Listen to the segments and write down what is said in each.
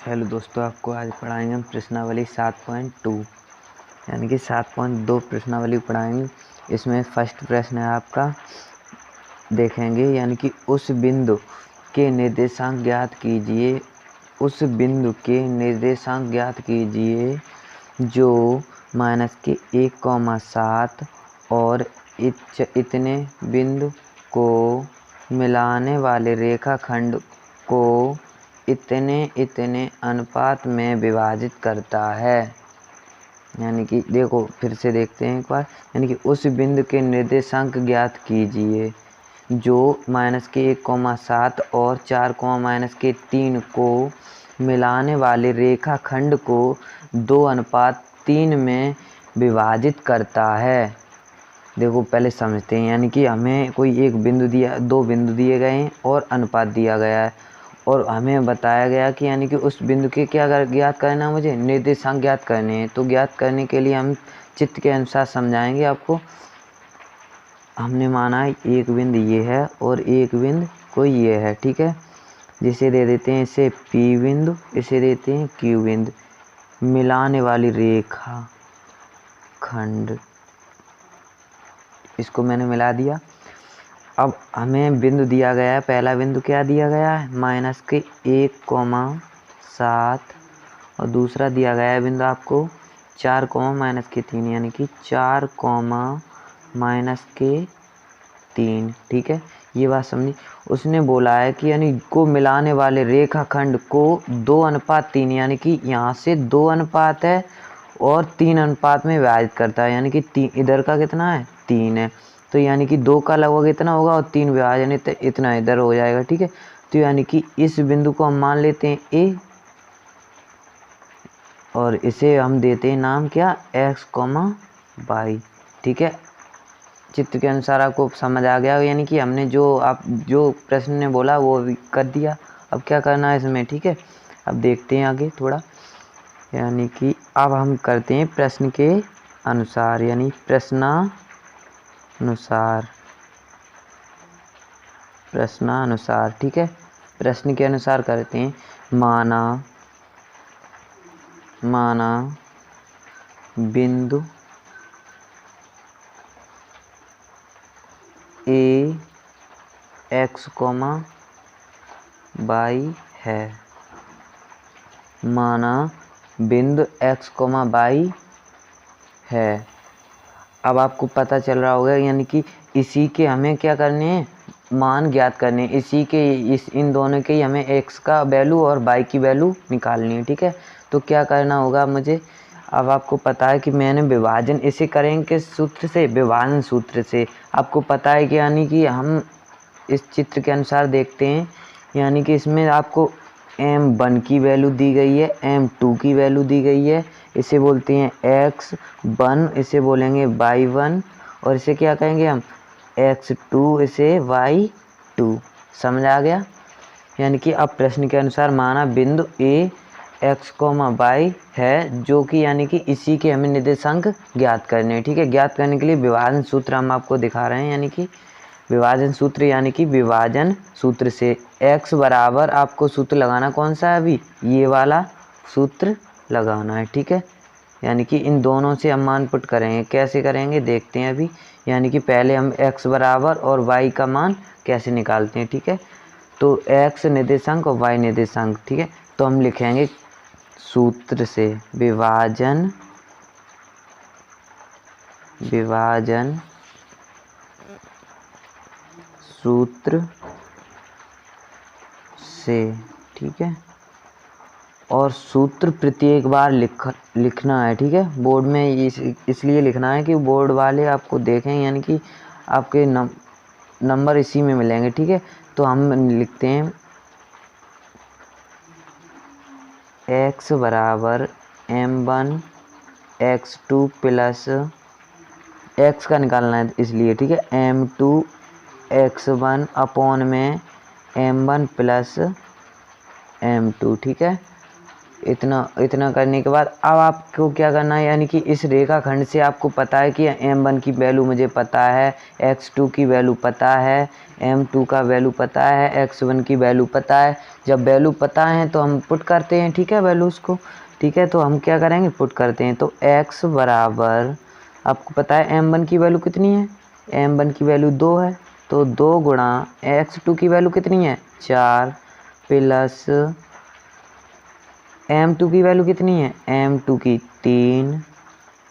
Hello दोस्तों, आपको आज पढ़ाएंगे हम प्रश्नावली 7.2 यानी कि 7.2 प्रश्नावली पढ़ाएंगे। इसमें फर्स्ट प्रश्न है आपका, देखेंगे यानी कि उस बिंदु के निर्देशांक ज्ञात कीजिए। उस बिंदु के निर्देशांक ज्ञात कीजिए जो -1,7 और इतने बिंदु को मिलाने वाले रेखाखंड को इतने इतने अनुपात में विभाजित करता है। यानी कि देखो फिर से देखते हैं एक बार, यानी कि उस बिंदु के निर्देशांक ज्ञात कीजिए जो -1,7 और 4,-3 को मिलाने वाले रेखाखंड को 2:3 में विभाजित करता है। देखो पहले समझते हैं, यानी कि हमें कोई एक बिंदु दिया, दो बिंदु दिए गए हैं और अनुपात दिया गया है और हमें बताया गया कि यानी कि उस बिंदु के क्या ज्ञात करना है, मुझे निर्देशांक ज्ञात करने हैं। तो ज्ञात करने के लिए हम चित्र के अनुसार समझाएंगे आपको। हमने माना है एक बिंदु ये है और एक बिंदु कोई ये है, ठीक है। जिसे दे देते हैं इसे P बिंदु, इसे देते हैं Q बिंदु। मिलाने वाली रेखा खंड, इसको मैंने मिला दिया। अब हमें बिंदु दिया गया है, पहला बिंदु क्या दिया गया है, -1,7 और दूसरा दिया गया है बिंदु आपको 4,-3 यानी कि 4,-3, ठीक है। ये बात समझी। उसने बोला है कि यानी को मिलाने वाले रेखाखंड को 2:3 यानी कि यहाँ से 2 अनुपात है और 3 अनुपात में विभाजित करता है। यानी कि 3 इधर का कितना है, 3 है, तो यानी कि 2 का लगभग इतना होगा और 3 विभाजन इतना इधर हो जाएगा, ठीक है। तो यानी कि इस बिंदु को हम मान लेते हैं ए और इसे हम देते हैं नाम क्या, x, y, ठीक है। चित्र के अनुसार आपको समझ आ गया, यानी कि हमने जो प्रश्न ने बोला वो भी कर दिया। अब क्या करना है इसमें, ठीक है। अब देखते हैं आगे थोड़ा, यानी कि अब हम करते हैं प्रश्न के अनुसार, यानी प्रश्नानुसार, ठीक है। प्रश्न के अनुसार करते हैं। माना बिंदु A x, y है। माना बिंदु x, y है। अब आपको पता चल रहा होगा, यानी कि इसी के हमें क्या करने हैं, मान ज्ञात करने हैं। इसी के इन दोनों के ही हमें x का वैल्यू और y की वैल्यू निकालनी है, ठीक है। तो क्या करना होगा मुझे, अब आपको पता है कि मैंने विभाजन इसे करेंगे किस सूत्र से, विभाजन सूत्र से। आपको पता है कि यानी कि हम इस चित्र के अनुसार देखते हैं, यानी कि इसमें आपको m1 की वैल्यू दी गई है, m2 की वैल्यू दी गई है। इसे बोलते हैं x1, इसे बोलेंगे y1 और इसे क्या कहेंगे हम, x2, इसे y2। समझ आ गया। यानी कि अब प्रश्न के अनुसार माना बिंदु A x, y है, जो कि यानी कि इसी के हमें निर्देशांक ज्ञात करने हैं, ठीक है। ज्ञात करने के लिए विभाजन सूत्र हम आपको दिखा रहे हैं, यानी कि विभाजन सूत्र, यानी कि विभाजन सूत्र से x बराबर आपको सूत्र लगाना कौन सा है, अभी ये वाला सूत्र लगाना है, ठीक है। यानी कि इन दोनों से हम मान पुट करेंगे। कैसे करेंगे देखते हैं अभी, यानी कि पहले हम x बराबर और y का मान कैसे निकालते हैं, ठीक है। तो x निर्देशांक और y निर्देशांक, ठीक है। तो हम लिखेंगे सूत्र से विभाजन सूत्र से, ठीक है। और सूत्र प्रत्येक बार लिखना है, ठीक है। बोर्ड में इसलिए लिखना है कि बोर्ड वाले आपको देखें, यानी कि आपके नंबर इसी में मिलेंगे, ठीक है। तो हम लिखते हैं x बराबर m1 x2 प्लस x का निकालना है इसलिए, ठीक है, m2 x1 अपॉन में m1 प्लस m2, ठीक है। इतना इतना करने के बाद अब आपको क्या करना है, यानी कि इस रेखाखंड से आपको पता है कि m1 की वैल्यू मुझे पता है, x2 की वैल्यू पता है, m2 का वैल्यू पता है, x1 की वैल्यू पता है। जब वैल्यू पता है तो हम पुट करते हैं, ठीक है, वैल्यूज़ को। ठीक है, तो हम क्या करेंगे, पुट करते हैं। तो x बराबर, आपको पता है m1 की वैल्यू कितनी है, m1 की वैल्यू 2 है, तो 2 गुणा x2 की वैल्यू कितनी है 4 प्लस m2 की वैल्यू कितनी है, m2 की 3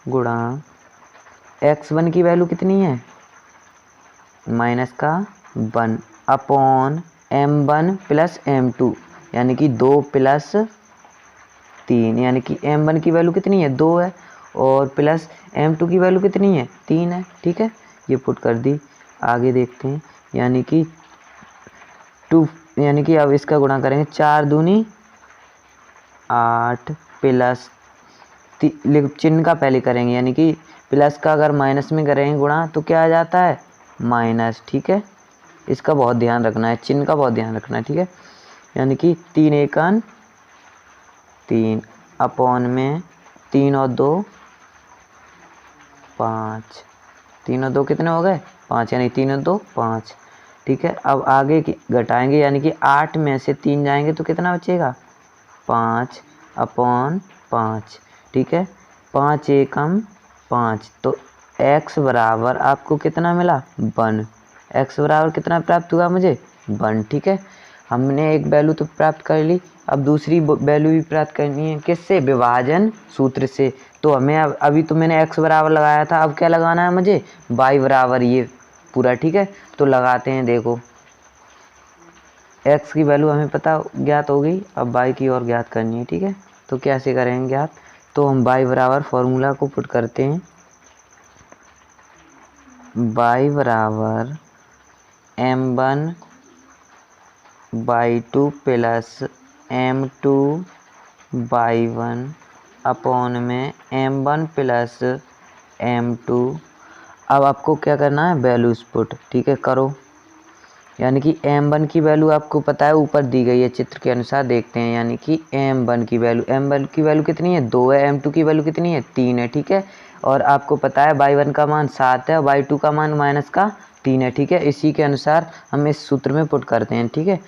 गुणा x1 की वैल्यू कितनी है माइनस का 1 अपॉन m1 प्लस m2 यानी कि 2 प्लस 3, यानी कि m1 की वैल्यू कितनी है 2 है और प्लस m2 की वैल्यू कितनी है 3 है। ठीक है, ये पुट कर दी। आगे देखते हैं, यानी कि 2, यानी कि अब इसका गुणा करेंगे, 4 दूनी 8 प्लस चिन्ह का पहले करेंगे, यानी कि प्लस का अगर माइनस में करेंगे गुणा तो क्या आ जाता है माइनस। ठीक है, इसका बहुत ध्यान रखना है, चिन्ह का बहुत ध्यान रखना है। ठीक है, यानी कि 3 एकन 3 अपॉन में 3 और 2 5, 3 और 2 कितने हो गए 5, यानी 3 और 2 5। ठीक है, अब आगे की घटाएंगे, यानी कि 8 में से 3 जाएंगे तो कितना बचेगा 5 अपॉन 5। ठीक है, 5 एकम 5, तो x बराबर आपको कितना मिला 1। x बराबर कितना प्राप्त हुआ मुझे 1। ठीक है, हमने एक वैल्यू तो प्राप्त कर ली, अब दूसरी वैल्यू भी प्राप्त करनी है, किससे, विभाजन सूत्र से। तो हमें अभी तो मैंने x बराबर लगाया था, अब क्या लगाना है मुझे y बराबर ये पूरा। ठीक है, तो लगाते हैं। देखो x की वैल्यू हमें पता ज्ञात हो गई, अब y की और ज्ञात करनी है। ठीक है, तो कैसे करेंगे ज्ञात, तो हम y बराबर फॉर्मूला को पुट करते हैं, y बराबर m1 by 2 plus m2 by 1 upon में m1 प्लस m2। अब आपको क्या करना है, वैल्यूज पुट। ठीक है, करो, यानी कि m1 की वैल्यू आपको पता है ऊपर दी गई है, चित्र के अनुसार देखते हैं। यानी कि m1 की वैल्यू कितनी है 2 है, m2 की वैल्यू कितनी है 3 है। ठीक है, और आपको पता है y1 का मान 7 है, y2 का मान माइनस का 3 है। ठीक है, इसी के अनुसार हम इस सूत्र में पुट करते हैं। ठीक है,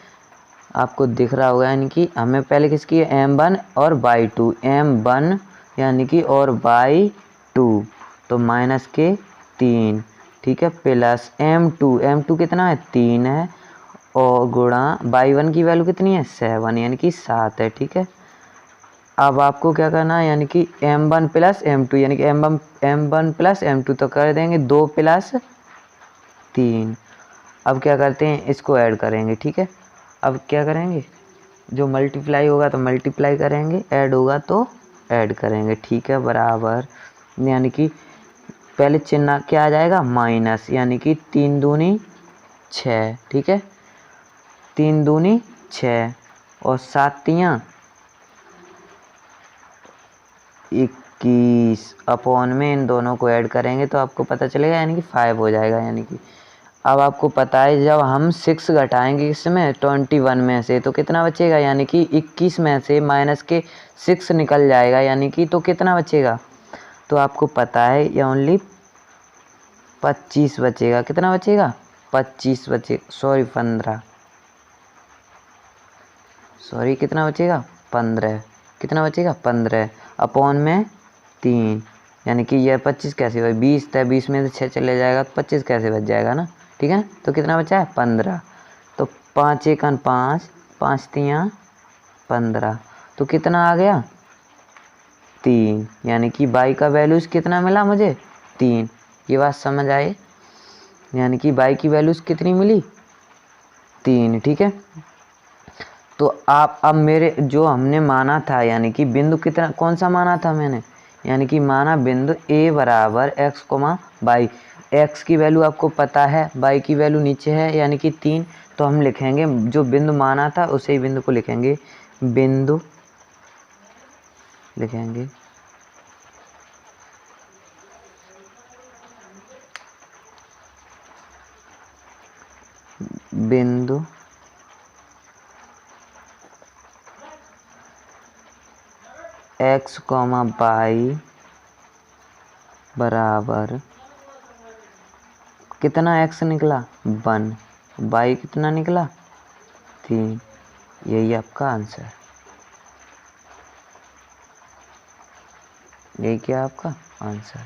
आपको दिख रहा होगा, यानी कि हमें पहले किसकी है m1 और y2, m1 यानी कि और y2 तो माइनस के 3। ठीक है, प्लस m2 कितना है 3 है, और गुणा y1 की वैल्यू कितनी है 7 यानी कि 7 है। ठीक है, अब आपको क्या करना है, यानी कि m1 प्लस m2 यानी कि m1 प्लस m2 तो कर देंगे 2 प्लस 3। अब क्या करते हैं, इसको ऐड करेंगे। ठीक है, अब क्या करेंगे, जो मल्टीप्लाई होगा तो मल्टीप्लाई करेंगे, ऐड होगा तो ऐड करेंगे। ठीक है, बराबर, यानी कि पहले चिन्ह क्या आ जाएगा माइनस, यानी कि 3 दूनी 6। ठीक है, 3 दूनी 6 और 7 तियाँ 21 अपॉन में इन दोनों को ऐड करेंगे तो आपको पता चलेगा, यानी कि 5 हो जाएगा। यानी कि अब आपको पता है जब हम 6 घटाएंगे इसमें 21 में से तो कितना बचेगा, यानी कि 21 में से माइनस के 6 निकल जाएगा, यानी कि तो कितना बचेगा, तो आपको पता है ये ओनली 25 बचेगा। कितना बचेगा 25 बचे, सॉरी 15, सॉरी कितना बचेगा 15, कितना बचेगा 15 अपॉन में 3, यानी कि यह 25 कैसे हुआ 20 था, 20 में से 6 चले जाएगा तो 25 कैसे बच जाएगा ना। ठीक है, तो कितना बचा है 15, तो 5 एकन 5, 5 तियाँ 15, तो कितना आ गया 3, यानी कि y का वैल्यूज़ कितना मिला मुझे 3। ये बात समझ आई, यानी कि y की वैल्यूज़ कितनी मिली 3। ठीक है, तो आप अब मेरे जो हमने माना था, यानी कि बिंदु कितना कौन सा माना था मैंने, यानी कि माना बिंदु a बराबर x, y। x की वैल्यू आपको पता है, y की वैल्यू नीचे है यानी कि 3, तो हम लिखेंगे जो बिंदु माना था उसे ही बिंदु को लिखेंगे, बिंदु लिखेंगे बिंदु एक्स कॉमा वाई बराबर कितना एक्स निकला 1, वाई कितना निकला 3। यही आपका आंसर, यही क्या आपका आंसर।